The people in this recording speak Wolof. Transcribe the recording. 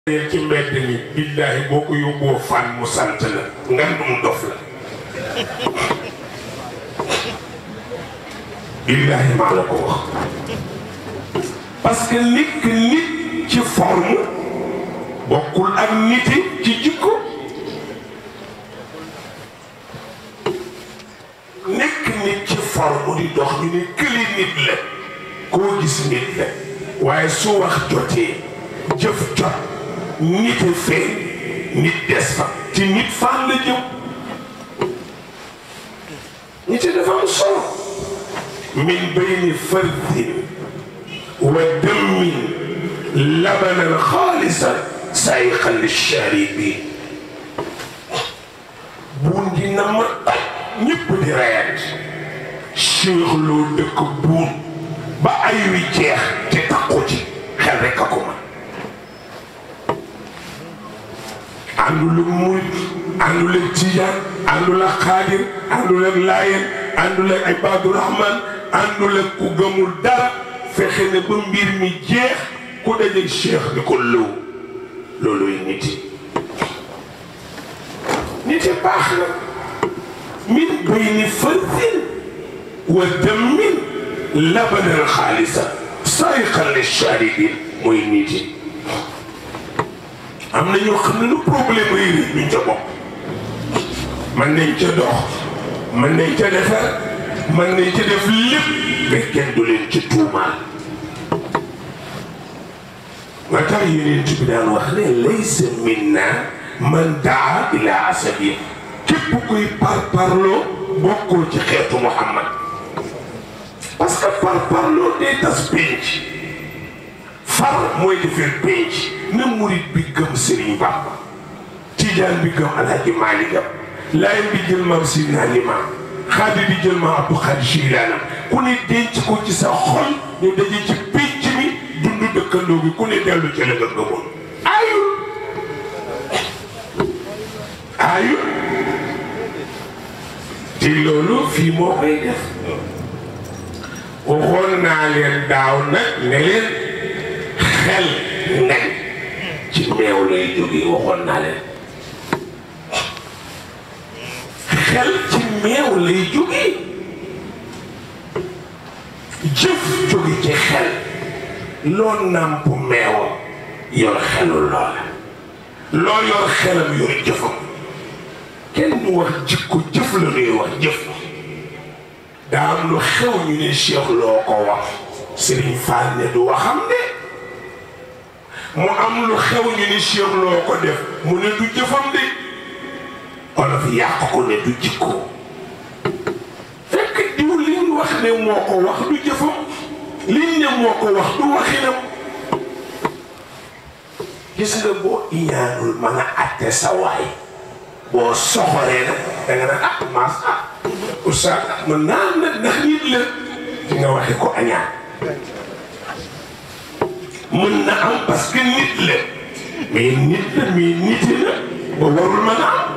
ci mbedd mi billaahi boo ko yóbboo fan mu sant la ngandum dof la billaahi maa la ko wax parce que nit ci forme bokkul ak niti ci jikko nekk nit ci forme di dox ñu ne këli nit la koo gis nit la waaye su wax jotee jëf jot nit a feeñ nit des fa ci nit fan la jëm nit a dafa am solo min bayni fardin wa dammin labanan xaalisan sayiqan lisharibin buun di na ma taj ñëpp di reyat Cheikh Lo dëkk buun ba ay wi jeex te takku ci xel rek a ko man àndul ak murit àndul ak tijaan àndul ak xaadir àndul ak laayeen àndul ak ibaadu rahman àndul ak ku gëmul dara fexe ne ba mbir mi jeex ku dajeeg Cheikh ni ko Lo looluy niti niti baax na min bayni fardin wa dammin labanan xaalisa sayiqan lisharibin mooy niti am na ñoo xam ne lu problème yi rek duñ ca bokk mën nañ ca dox mën nañ ca defar mën nañ ca def lépp mais kenn du leen ci tuumaal ma tax yonent bi daan wax ne laysa minna man daa ila asabi képp kuy parparloo bokkoo ci xeetu Muhammad parce que parparloo day tas pénc far mooy defar pénc na murit bi gëm Serigne Bamba tijaan bi gëm Alhaji Malick laayeen bi jël maam Sidina Limaam xaadir bi jël maam Abdou Khadre Jilaani ku ne denc ko ci sa xol ñu daje ci pénc mi dund dëkkandoo gi ku ne dellu ci la nga gëmoon ayul te loolu fii moo koy def waxoon naa leen daaw nag ne leen xel ngañ ci meew lay jógee waxoon naa leen xel ci meew lay jógee jëf jóge ci xel loo nàmp meew yor xelu loola loo yor xelam yor jëfam kenn du wax jikko jëf la nuy wax jëf daa am lu xew ñu ne Cheikh Lo ko wax Serigne Fall ne du waxam de mu am lu xew ñu ne Cheikh Lo ko def mu ne du jëfam de olof yàq ko ne du jikko fekk diw liñ wax ne moo ko wax du jëfam liñ ne moo ko wax du waxinam gis nga boo iñaanul mën a atte sa waay boo soxoree nag da nga naan maas oustaz man naan nag ndax nit la di nga waxe ko añaan mën na am parce que nit la mais nit la mais niti la ba warul mën a am